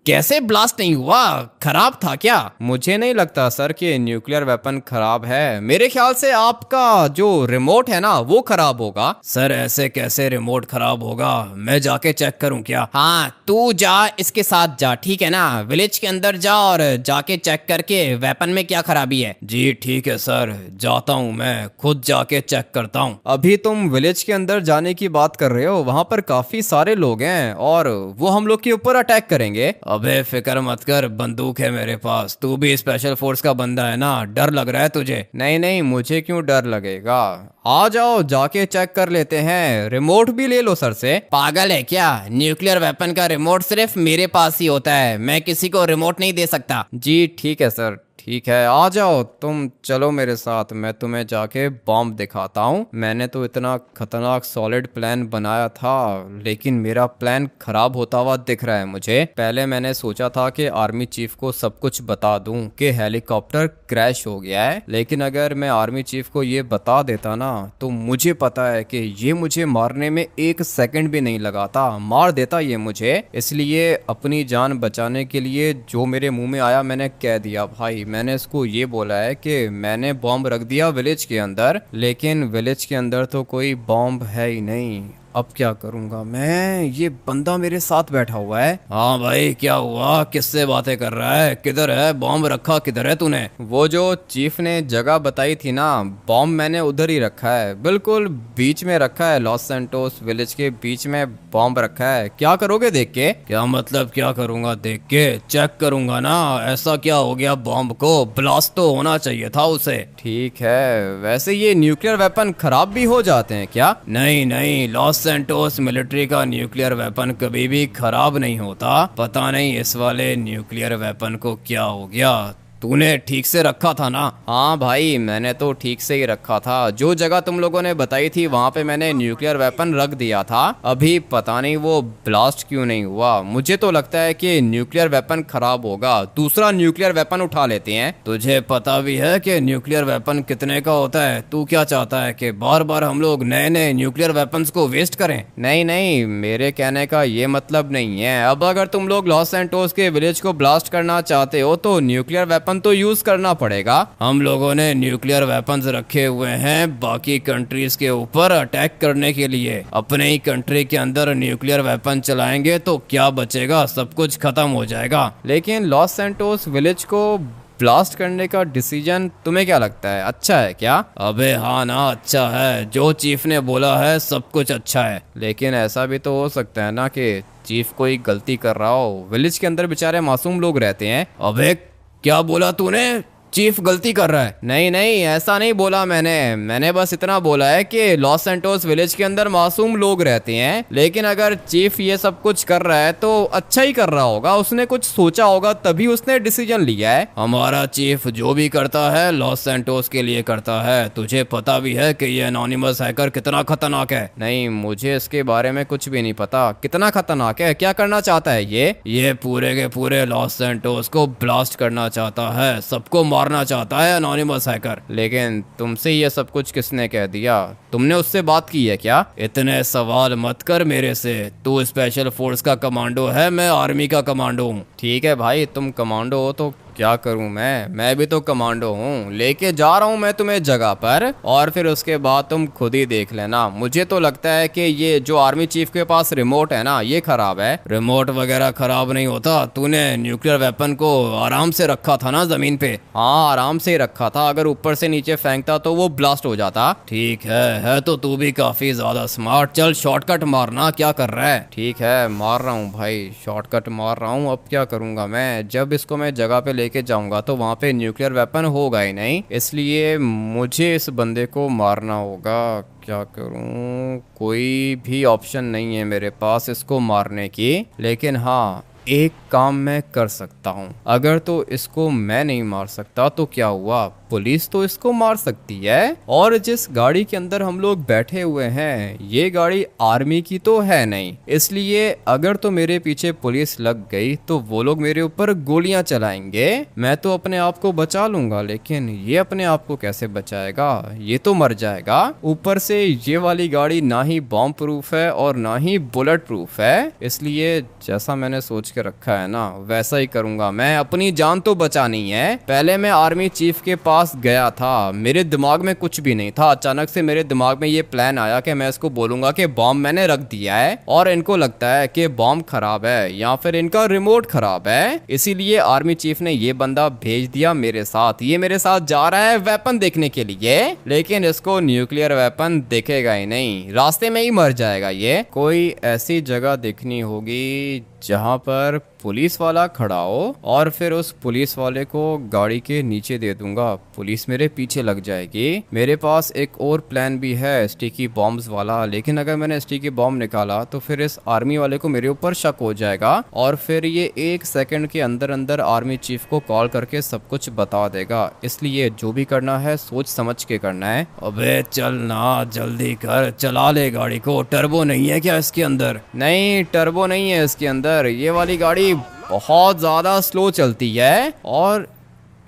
S2: कैसे ब्लास्ट नहीं हुआ? खराब था क्या?
S1: मुझे नहीं लगता सर कि न्यूक्लियर वेपन खराब है। मेरे ख्याल से आपका जो रिमोट है ना वो खराब होगा।
S2: सर ऐसे कैसे रिमोट खराब होगा? मैं जाके चेक करूं क्या? हाँ तू जा, इसके साथ जा, ठीक है ना? विलेज के अंदर जा और जाके चेक करके वेपन में क्या खराबी है।
S1: जी ठीक है सर, जाता हूँ, मैं खुद जाके चेक करता हूँ। अभी तुम विलेज के अंदर जाने की बात कर रहे हो, वहाँ पर काफी सारे लोग हैं और वो हम लोग के ऊपर अटैक करेंगे।
S2: अबे फिक्र मत कर, बंदूक है मेरे पास। तू भी स्पेशल फोर्स का बंदा है ना, डर लग रहा है तुझे?
S1: नहीं नहीं, मुझे क्यों डर लगेगा। आ जाओ, जाके चेक कर लेते हैं। रिमोट भी ले लो सर से।
S2: पागल है क्या? न्यूक्लियर वेपन का रिमोट सिर्फ मेरे पास ही होता है, मैं किसी को रिमोट नहीं दे सकता।
S1: जी ठीक है सर, ठीक है, आ जाओ तुम, चलो मेरे साथ, मैं तुम्हें जाके बॉम्ब दिखाता हूँ। मैंने तो इतना खतरनाक सॉलिड प्लान बनाया था, लेकिन मेरा प्लान खराब होता हुआ दिख रहा है मुझे। पहले मैंने सोचा था कि आर्मी चीफ को सब कुछ बता दूं कि हेलीकॉप्टर क्रैश हो गया है, लेकिन अगर मैं आर्मी चीफ को ये बता देता ना, तो मुझे पता है कि ये मुझे मारने में 1 सेकंड भी नहीं लगाता, मार देता ये मुझे। इसलिए अपनी जान बचाने के लिए जो मेरे मुंह में आया मैंने कह दिया भाई। मैंने इसको ये बोला है कि मैंने बॉम्ब रख दिया विलेज के अंदर, लेकिन विलेज के अंदर तो कोई बॉम्ब है ही नहीं। अब क्या करूंगा मैं, ये बंदा मेरे साथ बैठा हुआ है।
S2: हाँ भाई, क्या हुआ? किससे बातें कर रहा है? किधर है बॉम्ब? रखा किधर है तूने?
S1: वो जो चीफ ने जगह बताई थी ना, बॉम्ब मैंने उधर ही रखा है, बिल्कुल बीच में रखा है, लॉस सैंटोस विलेज के बीच में बॉम्ब रखा है। क्या करोगे देख के?
S2: क्या मतलब क्या करूंगा देख के? चेक करूंगा ना। ऐसा क्या हो गया बॉम्ब को? ब्लास्ट तो होना चाहिए था उसे।
S1: ठीक है, वैसे ये न्यूक्लियर वेपन खराब भी हो जाते हैं क्या?
S2: नहीं नहीं, लॉस सैंटोस मिलिट्री का न्यूक्लियर वेपन कभी भी खराब नहीं होता। पता नहीं इस वाले न्यूक्लियर वेपन को क्या हो गया। तूने ठीक से रखा था ना?
S1: हाँ भाई, मैंने तो ठीक से ही रखा था। जो जगह तुम लोगों ने बताई थी वहां पे मैंने न्यूक्लियर वेपन रख दिया था। अभी पता नहीं वो ब्लास्ट क्यों नहीं हुआ। मुझे तो लगता है कि न्यूक्लियर वेपन खराब होगा, दूसरा न्यूक्लियर वेपन उठा लेते हैं।
S2: तुझे पता भी है कि न्यूक्लियर वेपन कितने का होता है? तू क्या चाहता है कि बार बार हम लोग नए नए न्यूक्लियर वेपन्स को वेस्ट करें?
S1: नहीं नहीं, मेरे कहने का ये मतलब नहीं है। अब अगर तुम लोग लॉस सैंटोस के विलेज को ब्लास्ट करना चाहते हो तो न्यूक्लियर वेपन तो यूज करना पड़ेगा।
S2: हम लोगों ने न्यूक्लियर वेपन्स रखे हुए हैं बाकी कंट्रीज के ऊपर अटैक करने के लिए। अपने ही कंट्री के अंदर न्यूक्लियर वेपन चलाएंगे तो क्या बचेगा? सब कुछ खत्म हो जाएगा।
S1: लेकिन लॉस सैंटोस विलेज को ब्लास्ट करने का डिसीजन तुम्हें क्या लगता है, अच्छा है क्या?
S2: अबे हाँ ना, अच्छा है। जो चीफ ने बोला है सब कुछ अच्छा है।
S1: लेकिन ऐसा भी तो हो सकता है ना कि चीफ कोई गलती कर रहा हो। विलेज के अंदर बेचारे मासूम लोग रहते हैं।
S2: अबे क्या बोला तूने? चीफ गलती कर रहा है?
S1: नहीं नहीं, ऐसा नहीं बोला मैंने बस इतना बोला है कि लॉस सैंटोस विलेज के अंदर मासूम लोग रहते हैं। लेकिन अगर चीफ ये सब कुछ कर रहा है तो अच्छा ही कर रहा होगा, उसने कुछ सोचा होगा तभी उसने डिसीजन लिया है।
S2: हमारा चीफ जो भी करता है लॉस सैंटोस के लिए करता है। तुझे पता भी है कि ये एनोनिमस हैकर कितना खतरनाक है।
S1: नहीं, मुझे इसके बारे में कुछ भी नहीं पता। कितना खतरनाक है, क्या करना चाहता है
S2: ये पूरे के पूरे लॉस सैंटोस को ब्लास्ट करना चाहता है, सबको मारना चाहता है एनोनिमस हैकर।
S1: लेकिन तुमसे ये सब कुछ किसने कह दिया? तुमने उससे बात की है क्या?
S2: इतने सवाल मत कर मेरे से। तू स्पेशल फोर्स का कमांडो है, मैं आर्मी का कमांडो हूँ।
S1: ठीक है भाई, तुम कमांडो हो तो क्या करूं मैं भी तो कमांडो हूँ। लेके जा रहा हूँ मैं तुम्हें जगह पर, और फिर उसके बाद तुम खुद ही देख लेना। मुझे तो लगता है कि ये जो आर्मी चीफ के पास रिमोट है ना, ये खराब है।
S2: रिमोट वगैरह खराब नहीं होता। तूने न्यूक्लियर वेपन को आराम से रखा था ना जमीन पे?
S1: हाँ, आराम से ही रखा था। अगर ऊपर से नीचे फेंकता तो वो ब्लास्ट हो जाता।
S2: ठीक है तो तू भी काफी ज्यादा स्मार्ट। चल शॉर्टकट मारना। क्या कर रहा है?
S1: ठीक है, मार रहा हूँ भाई, शॉर्टकट मार रहा हूँ। अब क्या करूंगा मैं, जब इसको मैं जगह पे लेके जाऊंगा तो वहां पे न्यूक्लियर वेपन होगा ही नहीं, इसलिए मुझे इस बंदे को मारना होगा। क्या करूं, कोई भी ऑप्शन नहीं है मेरे पास इसको मारने की। लेकिन हाँ, एक काम मैं कर सकता हूँ। अगर तो इसको मैं नहीं मार सकता तो क्या हुआ, पुलिस तो इसको मार सकती है। और जिस गाड़ी के अंदर हम लोग बैठे हुए हैं, ये गाड़ी आर्मी की तो है नहीं, इसलिए अगर तो मेरे पीछे पुलिस लग गई तो वो लोग मेरे ऊपर गोलियां चलाएंगे। मैं तो अपने आप को बचा लूंगा, लेकिन ये अपने आप को कैसे बचाएगा, ये तो मर जाएगा। ऊपर से ये वाली गाड़ी ना ही बॉम्ब प्रूफ है और ना ही बुलेट प्रूफ है, इसलिए जैसा मैंने सोच के रखा है ना वैसा ही करूंगा। मैं अपनी जान तो बचानी है। पहले मैं आर्मी चीफ के पास गया था, मेरे दिमाग में कुछ भी नहीं था। अचानक से मेरे दिमाग में ये प्लान आया कि मैं इसको बोलूंगा कि बॉम्ब मैंने रख दिया है, और इनको लगता है कि बॉम्ब खराब है या फिर इनका रिमोट खराब है, इसीलिए आर्मी चीफ ने ये बंदा भेज दिया मेरे साथ। ये मेरे साथ जा रहा है वेपन देखने के लिए, लेकिन इसको न्यूक्लियर वेपन दिखेगा ही नहीं, रास्ते में ही मर जाएगा ये। कोई ऐसी जगह देखनी होगी जहां पर पुलिस वाला खड़ा हो और फिर उस पुलिस वाले को गाड़ी के नीचे दे दूंगा, पुलिस मेरे पीछे लग जाएगी। मेरे पास एक और प्लान भी है स्टिकी बॉम्ब्स वाला, लेकिन अगर मैंने स्टिकी बॉम्ब निकाला तो फिर इस आर्मी वाले को मेरे ऊपर शक हो जाएगा और फिर ये 1 सेकंड के अंदर अंदर आर्मी चीफ को कॉल करके सब कुछ बता देगा। इसलिए जो भी करना है सोच समझ के करना है।
S2: अबे चल ना, जल्दी कर, चला ले गाड़ी को। टर्बो नहीं है क्या इसके अंदर?
S1: नहीं, टर्बो नहीं है इसके अंदर। ये वाली गाड़ी बहुत ज्यादा स्लो चलती है। और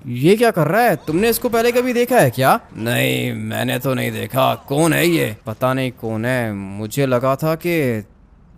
S1: ये क्या कर रहा है? तुमने इसको पहले कभी देखा है क्या?
S2: नहीं, मैंने तो नहीं देखा। कौन है ये?
S1: पता नहीं कौन है, मुझे लगा था कि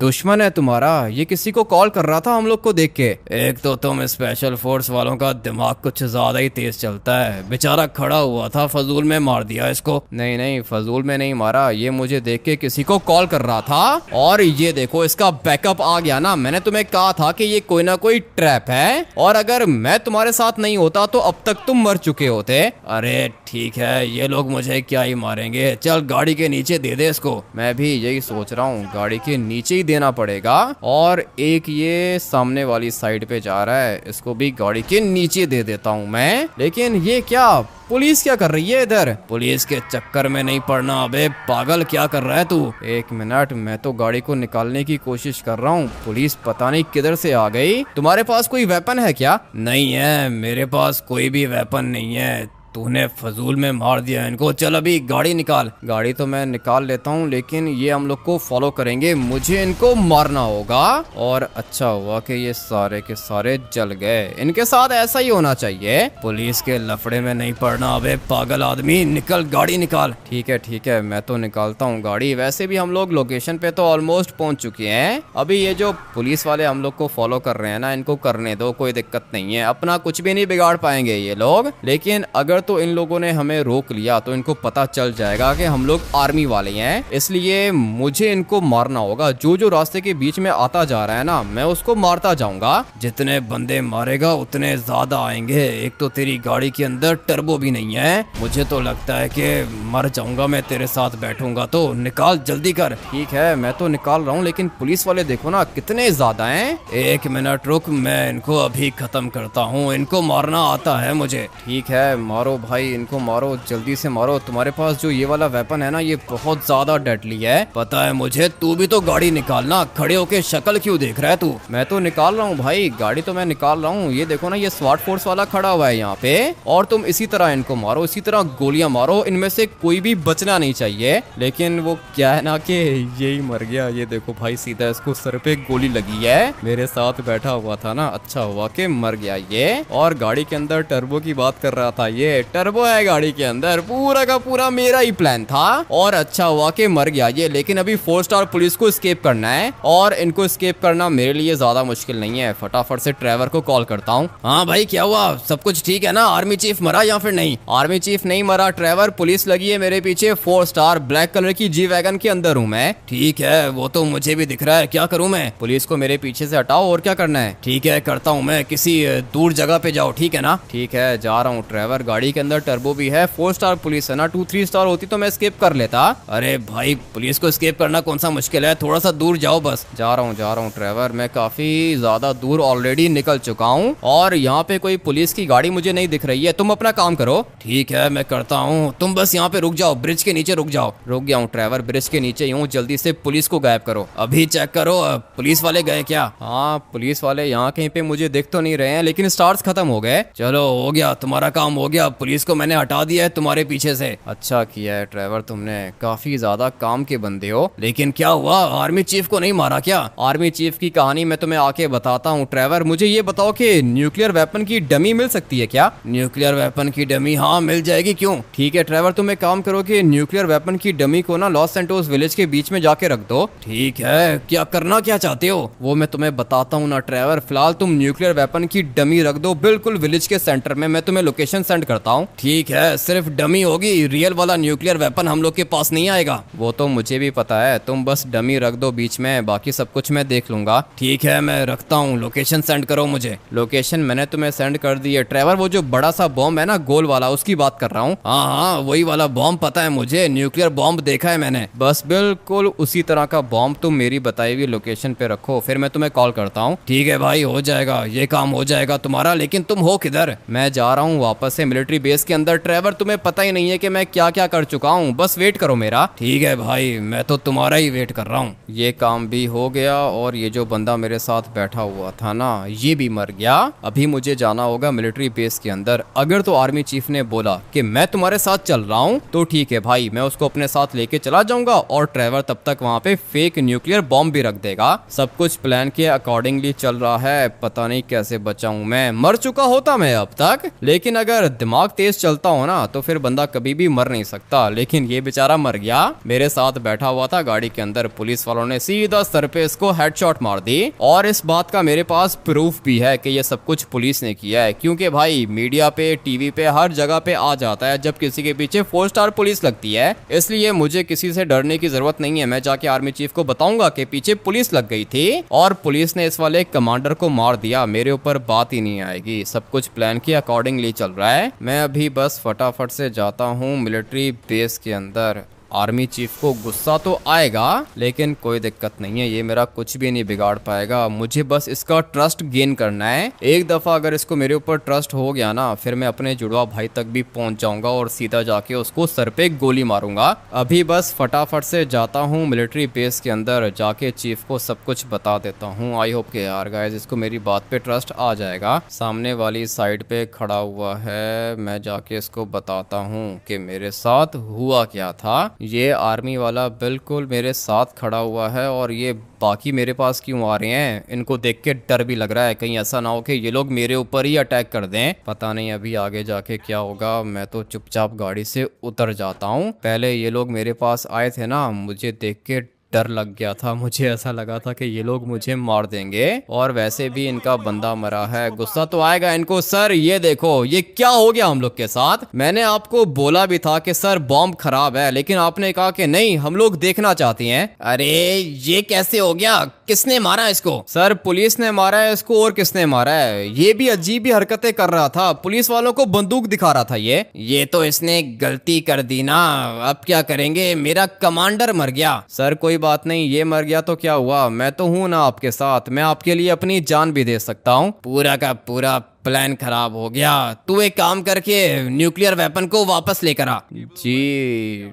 S1: दुश्मन है तुम्हारा। ये किसी को कॉल कर रहा था हम लोग को देख के।
S2: एक तो तुम स्पेशल फोर्स वालों का दिमाग कुछ ज्यादा ही तेज चलता है। बेचारा खड़ा हुआ था, फजूल में मार दिया इसको।
S1: नहीं नहीं, फजूल में नहीं मारा, ये मुझे देख के किसी को कॉल कर रहा था। और ये देखो इसका बैकअप आ गया ना। मैंने तुम्हें कहा था कि ये कोई ना कोई ट्रैप है और अगर मैं तुम्हारे साथ नहीं होता तो अब तक तुम मर चुके होते।
S2: अरे ठीक है, ये लोग मुझे क्या ही मारेंगे। चल गाड़ी के नीचे दे दे इसको।
S1: मैं भी यही सोच रहा हूँ, गाड़ी के नीचे ही देना पड़ेगा। और एक ये सामने वाली साइड पे जा रहा है, इसको भी गाड़ी के नीचे दे देता हूँ मैं। लेकिन ये क्या, पुलिस क्या कर रही है इधर?
S2: पुलिस के चक्कर में नहीं पड़ना। अबे पागल, क्या कर रहा है तू?
S1: 1 मिनट, मैं तो गाड़ी को निकालने की कोशिश कर रहा हूँ। पुलिस पता नहीं किधर से आ गई। तुम्हारे पास कोई वेपन है क्या?
S2: नहीं है, मेरे पास कोई भी वेपन नहीं है। तूने फजूल में मार दिया इनको। चल अभी गाड़ी निकाल।
S1: गाड़ी तो मैं निकाल लेता हूँ, लेकिन ये हम लोग को फॉलो करेंगे, मुझे इनको मारना होगा। और अच्छा हुआ कि ये सारे के सारे जल गए। इनके साथ ऐसा ही होना चाहिए।
S2: पुलिस के लफड़े में नहीं पड़ना। अबे पागल आदमी, निकल, गाड़ी निकाल।
S1: ठीक है, मैं तो निकालता हूँ गाड़ी। वैसे भी हम लोग लोकेशन पे तो ऑलमोस्ट पहुंच चुके हैं। अभी ये जो पुलिस वाले हम लोग को फॉलो कर रहे हैं ना, इनको करने दो, कोई दिक्कत नहीं है। अपना कुछ भी नहीं बिगाड़ पाएंगे ये लोग। लेकिन अगर तो इन लोगों ने हमें रोक लिया तो इनको पता चल जाएगा कि हम लोग आर्मी वाले हैं। इसलिए मुझे इनको मारना होगा। जो जो रास्ते के बीच में आता जा रहा है ना, मैं उसको मारता जाऊंगा।
S2: जितने बंदे मारेगा उतने ज्यादा आएंगे। एक तो तेरी गाड़ी के अंदर टर्बो भी नहीं है। मुझे तो लगता है कि मर जाऊंगा मैं तेरे साथ बैठूंगा। तो निकाल, जल्दी कर।
S1: ठीक है, मैं तो निकाल रहा हूँ, लेकिन पुलिस वाले देखो ना कितने ज्यादा हैं।
S2: 1 मिनट रुक, मैं इनको अभी खत्म करता हूँ। इनको मारना आता है मुझे।
S1: ठीक है, मारो भाई, इनको मारो, जल्दी से मारो। तुम्हारे पास जो ये वाला वेपन है ना, ये बहुत ज्यादा डेडली है।
S2: पता है मुझे। तू भी तो गाड़ी निकालना। खड़े होके शक्ल क्यों देख रहा है तू?
S1: मैं तो निकाल रहा हूँ भाई, गाड़ी तो मैं निकाल रहा हूँ। ये देखो ना, ये स्वाट फोर्स वाला खड़ा हुआ है यहाँ पे। और तुम इसी तरह इनको मारो, इसी तरह गोलियां मारो। इनमें से कोई भी बचना नहीं चाहिए। लेकिन वो क्या है ना कि यही मर गया। ये देखो भाई, सीधा इसको सर पे गोली लगी है। मेरे साथ बैठा हुआ था ना, अच्छा हुआ कि मर गया ये। और गाड़ी के अंदर टर्बो की बात कर रहा था, ये टर्बो है गाड़ी के अंदर। पूरा का पूरा मेरा ही प्लान था और अच्छा हुआ कि मर गया ये। लेकिन अभी 4 स्टार पुलिस को एस्केप करना है और इनको एस्केप करना मेरे लिए ज्यादा मुश्किल नहीं है। फटाफट से ट्रेवर को कॉल करता हूँ।
S2: हाँ भाई, क्या हुआ? सब कुछ ठीक है ना? आर्मी चीफ मरा या फिर नहीं?
S1: आर्मी चीफ नहीं मरा ट्रेवर, पुलिस लगी है मेरे पीछे। 4 स्टार ब्लैक कलर की जी वैगन के अंदर हूँ मैं।
S2: ठीक है, वो तो मुझे भी दिख रहा है। क्या करूँ मैं?
S1: पुलिस को मेरे पीछे से हटाओ। और क्या करना है?
S2: ठीक है, करता हूँ मैं। किसी दूर जगह पे जाओ, ठीक है ना?
S1: ठीक है, जा रहा हूँ ट्रेवर। गाड़ी के अंदर टर्बो भी है। 4 स्टार पुलिस है ना, 2-3 स्टार होती तो मैं एस्केप कर लेता।
S2: अरे भाई, पुलिस को एस्केप करना कौन सा मुश्किल है? थोड़ा सा दूर जाओ बस।
S1: जा रहा हूँ ट्रेवर। मैं काफी ज्यादा दूर ऑलरेडी निकल चुका हूँ और यहाँ पे कोई पुलिस की गाड़ी मुझे नहीं दिख रही है। तुम अपना काम करो।
S2: ठीक है, मैं करता हूँ। तुम बस यहाँ पे रुक जाओ, ब्रिज के नीचे रुक जाओ।
S1: रुक गया हूँ ट्रेवर, ब्रिज के नीचे ही हूँ। जल्दी से पुलिस को गायब करो।
S2: अभी चेक करो, पुलिस वाले गए क्या?
S1: हाँ, पुलिस वाले यहाँ कहीं पे मुझे दिख तो नहीं रहे हैं, लेकिन स्टार्स खत्म हो गए।
S2: चलो, हो गया, तुम्हारा काम हो गया। पुलिस को मैंने हटा दिया है तुम्हारे पीछे से।
S1: अच्छा किया है ट्रेवर, तुमने काफी ज्यादा काम के बंदे हो।
S2: लेकिन क्या हुआ? आर्मी चीफ को नहीं मारा क्या?
S1: आर्मी चीफ की कहानी मैं तुम्हें आके बताता हूँ ट्रेवर। मुझे ये बताओ कि न्यूक्लियर वेपन की डमी मिल सकती है क्या?
S2: न्यूक्लियर वेपन की डमी? हाँ, मिल जाएगी। क्यों?
S1: ठीक है ट्रेवर, तुम एक काम करो कि न्यूक्लियर वेपन की डमी को ना लॉस सैंटोस विलेज के बीच में जाके रख दो।
S2: ठीक है, क्या करना क्या चाहते हो?
S1: वो मैं तुम्हें बताता हूँ ना ट्रेवर। फिलहाल तुम न्यूक्लियर वेपन की डमी रख दो बिल्कुल विलेज के सेंटर में। मैं तुम्हें लोकेशन सेंड करता करता हूँ।
S2: ठीक है, सिर्फ डमी होगी, रियल वाला न्यूक्लियर वेपन हम लोग के पास नहीं आएगा।
S1: वो तो मुझे भी पता है, तुम बस डमी रख दो बीच में, बाकी सब कुछ मैं देख लूंगा।
S2: ठीक है, मैं रखता हूँ, लोकेशन सेंड करो मुझे।
S1: लोकेशन मैंने तुम्हें सेंड कर दी है ट्रेवर, वो जो बड़ा सा बॉम्ब है ना गोल वाला, उसकी बात कर रहा हूँ।
S2: हाँ हाँ, वही वाला बॉम्ब पता है मुझे, न्यूक्लियर बॉम्ब देखा है मैंने।
S1: बस बिल्कुल उसी तरह का बॉम्ब तुम मेरी बताई हुई लोकेशन पे रखो, फिर मैं तुम्हें कॉल करता हूँ।
S2: ठीक है भाई, हो जाएगा, ये काम हो जाएगा तुम्हारा। लेकिन तुम हो किधर?
S1: मैं जा रहा हूँ वापस से मिलिट्री बेस के अंदर। ट्रेवर तुम्हें पता ही नहीं है कि मैं क्या क्या कर चुका हूँ, बस वेट करो मेरा।
S2: ठीक है भाई, मैं तो तुम्हारा ही वेट कर रहा हूँ।
S1: ये काम भी हो गया और ये जो बंदा मेरे साथ बैठा हुआ था ना, ये भी मर गया। अभी मुझे जाना होगा मिलिट्री बेस के अंदर। अगर तो आर्मी चीफ ने बोला कि मैं तुम्हारे साथ चल रहा हूँ तो ठीक है भाई, मैं उसको अपने साथ लेके चला जाऊंगा और ट्रेवर तब तक वहाँ पे फेक न्यूक्लियर बॉम्ब भी रख देगा। सब कुछ प्लान के अकॉर्डिंगली चल रहा है। पता नहीं कैसे बचा हूँ मैं, मर चुका होता मैं अब तक, लेकिन अगर दिमाग तेज चलता हो ना तो फिर बंदा कभी भी मर नहीं सकता। लेकिन ये बेचारा मर गया। मेरे साथ बैठा हुआ था गाड़ी के अंदर, पुलिस वालों ने सीधा सर पे इसको हेडशॉट मार दी। और इस बात का मेरे पास प्रूफ भी है कि ये सब कुछ पुलिस ने किया है, क्योंकि भाई मीडिया पे, टीवी पे, हर जगह पे आ जाता है जब किसी के पीछे 4 स्टार पुलिस लगती है। इसलिए मुझे किसी से डरने की जरूरत नहीं है। मैं जाके आर्मी चीफ को बताऊंगा कि पीछे पुलिस लग गई थी और पुलिस ने इस वाले कमांडर को मार दिया। मेरे ऊपर बात ही नहीं आएगी, सब कुछ प्लान के अकॉर्डिंगली चल रहा है। मैं अभी बस फटाफट से जाता हूँ मिलिट्री बेस के अंदर। आर्मी चीफ को गुस्सा तो आएगा लेकिन कोई दिक्कत नहीं है, ये मेरा कुछ भी नहीं बिगाड़ पाएगा। मुझे बस इसका ट्रस्ट गेन करना है। एक दफा अगर इसको मेरे ऊपर ट्रस्ट हो गया ना, फिर मैं अपने जुड़वा भाई तक भी पहुंच जाऊंगा और सीधा जाके उसको सर पे गोली मारूंगा। अभी बस फटाफट से जाता हूँ मिलिट्री बेस के अंदर, जाके चीफ को सब कुछ बता देता हूँ। आई होप के यार गाइस इसको मेरी बात पे ट्रस्ट आ जाएगा। सामने वाली साइड पे खड़ा हुआ है, मैं जाके इसको बताता हूँ कि मेरे साथ हुआ क्या था। ये आर्मी वाला बिल्कुल मेरे साथ खड़ा हुआ है और ये बाकी मेरे पास क्यों आ रहे हैं, इनको देख के डर भी लग रहा है, कहीं ऐसा ना हो कि ये लोग मेरे ऊपर ही अटैक कर दें। पता नहीं अभी आगे जाके क्या होगा। मैं तो चुपचाप गाड़ी से उतर जाता हूँ। पहले ये लोग मेरे पास आए थे ना, मुझे देख के डर लग गया था। मुझे ऐसा लगा था कि ये लोग मुझे मार देंगे और वैसे भी इनका बंदा मरा है, गुस्सा तो आएगा इनको। सर ये देखो ये क्या हो गया हम लोग के साथ। मैंने आपको बोला भी था कि सर बॉम्ब खराब है, लेकिन आपने कहा कि नहीं हम लोग देखना चाहते हैं।
S2: अरे ये कैसे हो गया? किसने मारा इसको?
S1: सर पुलिस ने मारा है इसको। और किसने मारा है? ये भी अजीब ही हरकतें कर रहा था, पुलिस वालों को बंदूक दिखा रहा था।
S2: ये तो इसने गलती कर दी ना, अब क्या करेंगे? मेरा कमांडर मर गया।
S1: सर कोई बात नहीं, ये मर गया तो क्या हुआ, मैं तो हूं ना आपके साथ, मैं आपके लिए अपनी जान भी दे सकता हूँ।
S2: पूरा का पूरा प्लान खराब हो गया। तू एक काम करके न्यूक्लियर वेपन को वापस लेकर आ।
S1: जी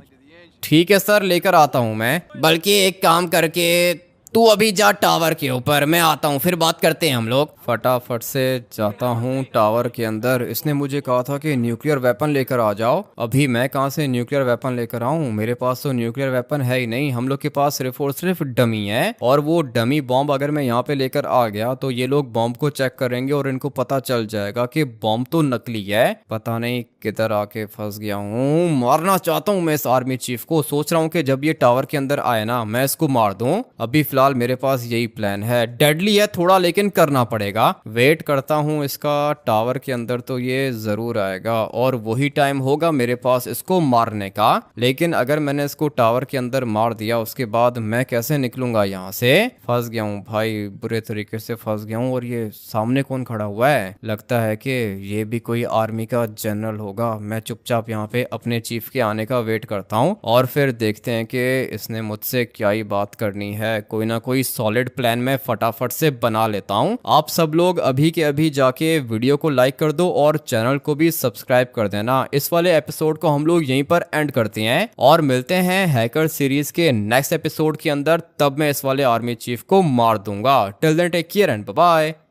S1: ठीक है सर, लेकर आता हूँ मैं।
S2: बल्कि एक काम करके तू अभी जा टावर के ऊपर, मैं आता हूँ, फिर बात करते हैं हम लोग।
S1: फटाफट से जाता हूँ टावर के अंदर। इसने मुझे कहा था कि न्यूक्लियर वेपन लेकर आ जाओ। अभी मैं कहाँ से न्यूक्लियर वेपन लेकर आऊँ, मेरे पास तो न्यूक्लियर वेपन है ही नहीं। हम लोग के पास सिर्फ और सिर्फ डमी है, और वो डमी बॉम्ब अगर मैं यहाँ पे लेकर आ गया तो ये लोग बॉम्ब को चेक करेंगे और इनको पता चल जाएगा कि बॉम्ब तो नकली है। पता नहीं किधर आके फंस गया हूँ। मारना चाहता हूँ मैं इस आर्मी चीफ को, सोच रहा हूँ कि जब ये टावर के अंदर आए ना मैं इसको मार दूं। अभी फिलहाल मेरे पास यही प्लान है। डेडली है थोड़ा लेकिन करना पड़ेगा। वेट करता हूँ इसका, टावर के अंदर तो ये जरूर आएगा और वही टाइम होगा मेरे पास इसको मारने का। लेकिन अगर मैंने इसको टावर के अंदर मार दिया उसके बाद मैं कैसे निकलूंगा यहाँ से। फंस गया हूँ भाई, बुरे तरीके से फंस गया हूँ। और ये सामने कौन खड़ा हुआ है, लगता है कि ये भी कोई आर्मी का जनरल होगा। मैं चुपचाप यहाँ पे अपने चीफ के आने का वेट करता हूँ और फिर देखते हैं कि इसने मुझसे क्या ही बात करनी है। कोई ना कोई सॉलिड प्लान मैं फटाफट से बना लेता हूँ। आप सब लोग अभी के अभी जाके वीडियो को लाइक कर दो और चैनल को भी सब्सक्राइब कर देना। इस वाले एपिसोड को हम लोग यहीं पर एंड करते हैं और मिलते हैं हैकर सीरीज के नेक्स्ट एपिसोड के अंदर। तब मैं इस वाले आर्मी चीफ को मार दूंगा। Till then take care and bye bye.